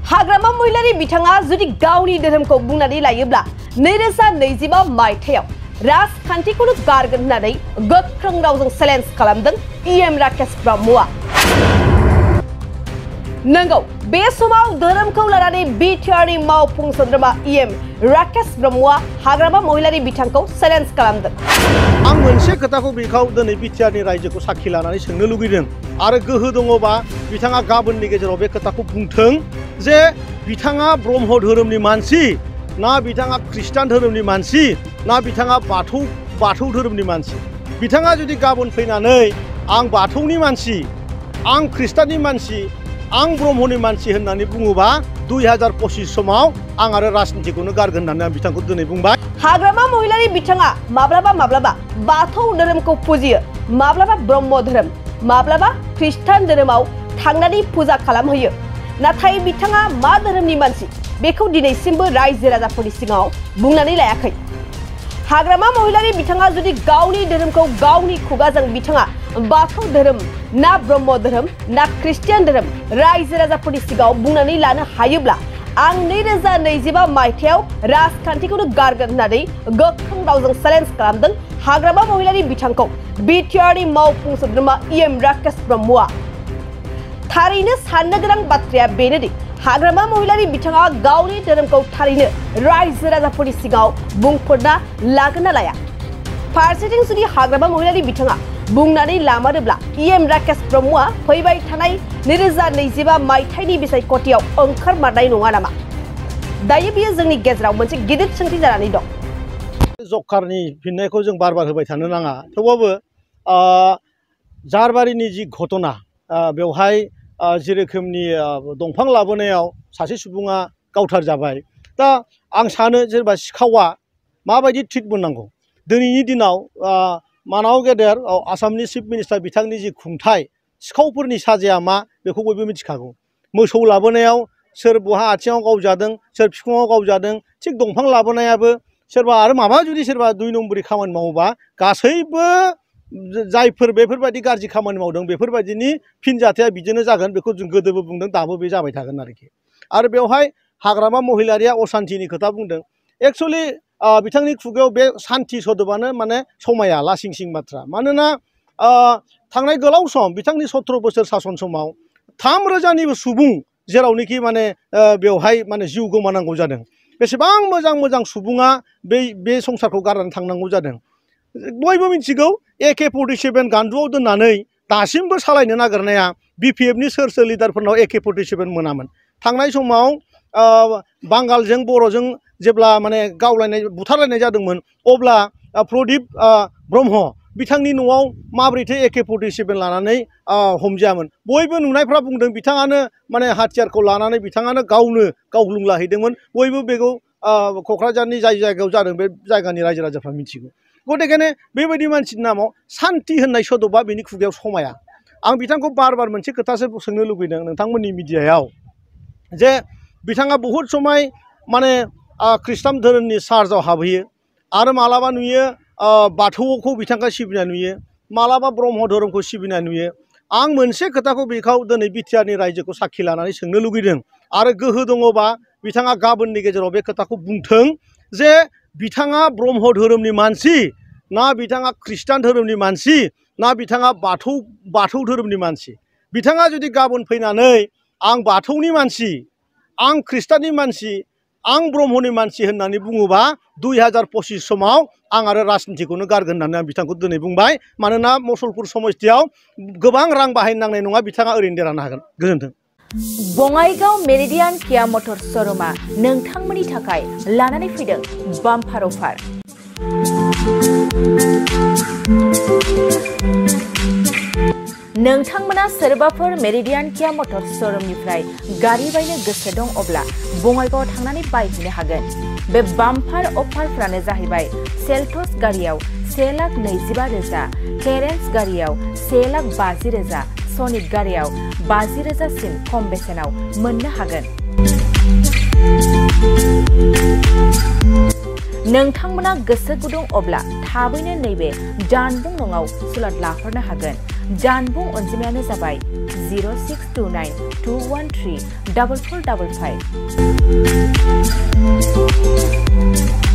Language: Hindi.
हाग्रामा महिलारि बिथाङा जुदि गावनि धोरोमखौ बुंनानै लायोब्ला 2025 मायथाइयाव राजखान्थिखौनो गारगोन होननानै गोख्रों रावजों चेलेन्ज खालामदों EM राकेश ब्रह्मआ। नंगौ बे समाव धोरोमखौ लानानै बिटिआरनि मावफुं सोद्रोमा EM राकेश ब्रह्मआ हाग्रामा महिलारि बिथांखौ चेलेन्ज खालामदों। आं मोनसे खोथाखौ बेखौ दिनै बिटिआरनि रायजोखौ साखी लानानै सोंनो लुगैदों आरो गोहो दङबा बिथाङा गाबोननि गेजेराव बे खोथाखौ बुंथों जे बिथाङा ब्रह्म धोरोमनि मानसि ना बिथाङा ख्रिस्टान धोरोमनि मानसि ना बिथाङा बाथौ धोरोमनि मानसि। बिथाङा जुदि गाबोन फैनानै आं बाथौनि मानसि आं ख्रिस्टाननि मानसि आं ब्रह्मनि मानसि होननानै बुङोबा 2025 समाव आं आरो राजनितिखौनो गारगोन होननानै आं बिथांखौ दिनै बुंबाय। हाग्रामा महिलारि बिथाङा माब्लाबा बाथौ धोरोमखौ फुजियो, माब्लाबा ब्रह्म धोरोम, माब्लाबा ख्रिस्टान धोरोमाव थांनानै फुजा खालामहैयो। नाथाय बिथाङा मा धोरोमनि मानसि बेखौ दिनैसिमबो रायजो राजाफोरनि सिगाङाव बुंनानै लायाखै। हाग्रामा महिलारि बिथाङा जुदि गावनि धोरोमखौ गावनि खुगाजों बिथाङा बाथौ धोरोम ना ब्रह्म धोरोम ना ख्रिस्टियान धोरोम रायजो राजाफोरनि सिगाङाव बुंनानै लानो हायोब्ला आं 2025 मायथाइयाव राजखान्थिखौनो गारगोन होननानै गोख्रों रावजों चेलेन्ज खालामदों हाग्रामा महिलारि बिथांखौ बिटिआरनि मावफुं सोद्रोमा EM राकेश ब्रह्मआ। थारैनो साननो गोनां बाथ्राया बेनोदि हाग्रामा महिलारि बिथाङा गावनि धोरोमखौ थारैनो रायजो राजाफोरनि सिगाङाव बुंफोरना लागोन ना लाया। फारसेथिं जुदि हाग्रामा महिलारि बिथाङा बुंनानै लामारोब्ला EM राकेश ब्रह्मआ फैबाय थानाय 2025 मायथाइनि बिसायख'थियाव ओंखारमारनाय नङा नामा? दायो बियो जोंनि गेजेराव मोनसे गिदिर सोंथि जानानै दं। जकारनि फिननायखौ जों बार होबाय थानो नाङा। थेवबाबो जारबारिनि जि घटना बेवहाय जि रोखोमनि दंफां लाबोनायाव सासे सुबुङा गावथार जाबाय। दा आं सानो जेनेबा सिखावा माबायदि ट्रिट मोननांगौ। दिनैनि दिनाव मानाव गेदेर आसामनि चिफ मिनिस्टार बिथांनि जि खुंथाय सिखावफोरनि साजाया मा बेखौ बयबो मिथिखागौ। मोसौ लाबोनायाव सोर बहा आथिङाव गावजादों सोर बिखुङाव गावजादों थिग दंफां लाबोनायाबो सोरबा आरो माबा जुदि सोरबा 2 नम्बरनि खामानि मावोबा गासैबो जायफोर बेफोरबायदि गाज्रि खामानि मावदों बेफोरबायदिनि फिनजाथाया बिदिनो जागोन बेखौ जों गोदोबो बुंदों दाबो बे जाबाय थागोन आरोखि। आरो बेवहाय हाग्रामा महिलारिया असान्तिनि खोथा बुंदों। एक्सुवेलि बिथांनि खुगायाव बे सान्ति सोदोबानो माने समाया लासिं सिं बाथ्रा। मानोना थांनाय गोलाव सम बिथांनि 17 बोसोर सासन समाव 3,000निबो सुबुं जेरावनोखि माने बेवहाय माने जिउ गोमानांगौ जादों। बेसेबां मोजां सुबुङा बे संसारखौ गारनानै थांनांगौ जादों। बयबो मिथिगौ AK-47 गान्दुआव दोननानै दासिमबो सालायनो नागिरनाया BPFनि सोर लिडारफोरनाव AK-47 मोनामोन। थांनाय समाव बांगालजों बर'जों जेब्ला माने गावलायनाय बुथारलायनाय जादोंमोन अब्ला प्रदीप ब्रह्म बिथांनि न'आव माबोरैथो AK-47 लानानै हमजायामोन। बयबो नुनायफ्रा बुंदों बिथाङानो माने हाथियारखौ लानानै बिथाङानो गावनो गावग्लुंलाहैदोंमोन। बयबो बेखौ क'क्राझारनि जाय जायगायाव जादों बे जायगानि रायजो राजाफ्रा मिथिगौ। गथिखेनो बेबायदि मानसिनि नामाव सान्ति होननाय सोदोबा बेनि खुगायाव समाया। आं बिथांखौ बार मोनसे खोथासो सोंनो लुबैदों नोंथांमोननि मिडियायाव जे बिथाङा बहुद समाय माने ख्रिस्टान धोरोमनि चार्चआव हाबहैयो आरो मालाबा नुयो बाथौखौ बिथांखौ सिबिनाय नुयो, मालाबा ब्रह्म धोरोमखौ सिबिनाय नुयो। आं मोनसे खोथाखौ बेखौ दिनै बिटिआरनि रायजोखौ साखी लानानै सोंनो लुगैदों आरो गोहो दङबा बिथाङा गाबोननि गेजेराव बे खोथाखौ बुंथों जे बिथाङा ब्रह्म धोरोमनि मानसि ना बिथाङा ख्रिस्टान धोरोमनि मानसि ना बिथाङा बाथौ धोरोमनि मानसि। बिथाङा जुदि गाबोन फैनानै आं बाथौनि मानसि आं ख्रिस्टाननि मानसि आं ब्रह्मनि मानसि होननानै बुङोबा 2025 समाव आं आरो राजनितिखौनो गारगोन होननानै आं बिथांखौ दिनै बुंबाय। मानोना मुसलपुर समस्तियाव गोबां रां बाहायनो नांनाय नङा, बिथाङा ओरैनो देरहानो हागोन। गोजोन्थों। बङाइगाव मेरिडियान किया मटर्स श'रुमा नोंथांमोननि थाखाय लानानै फैदों बाम्पार अफार। नोंथांमोना सोरबाफोर मेरिडियान किया मटर्स श'रुमनिफ्राय गारि बायनो गोसो दं अब्ला बङाइगाव थांनानै बायहैनो हागोन। बे बाम्पार अफारफ्रानो जाहैबाय सेल्टस गारियाव 1,25,000, क्लेरेन्स गारियाव 1,50,000, सनिक गारियाव 50,000सिम खम बेसेनाव मोननो हागोन। नोंथांमोना गोसो गुदुं अब्ला थाबैनो नैबे जानबुं नङाव सुलाद लाहरनो हागोन। जानबुं अनजिमायानो जाबाय 0629 213 4455।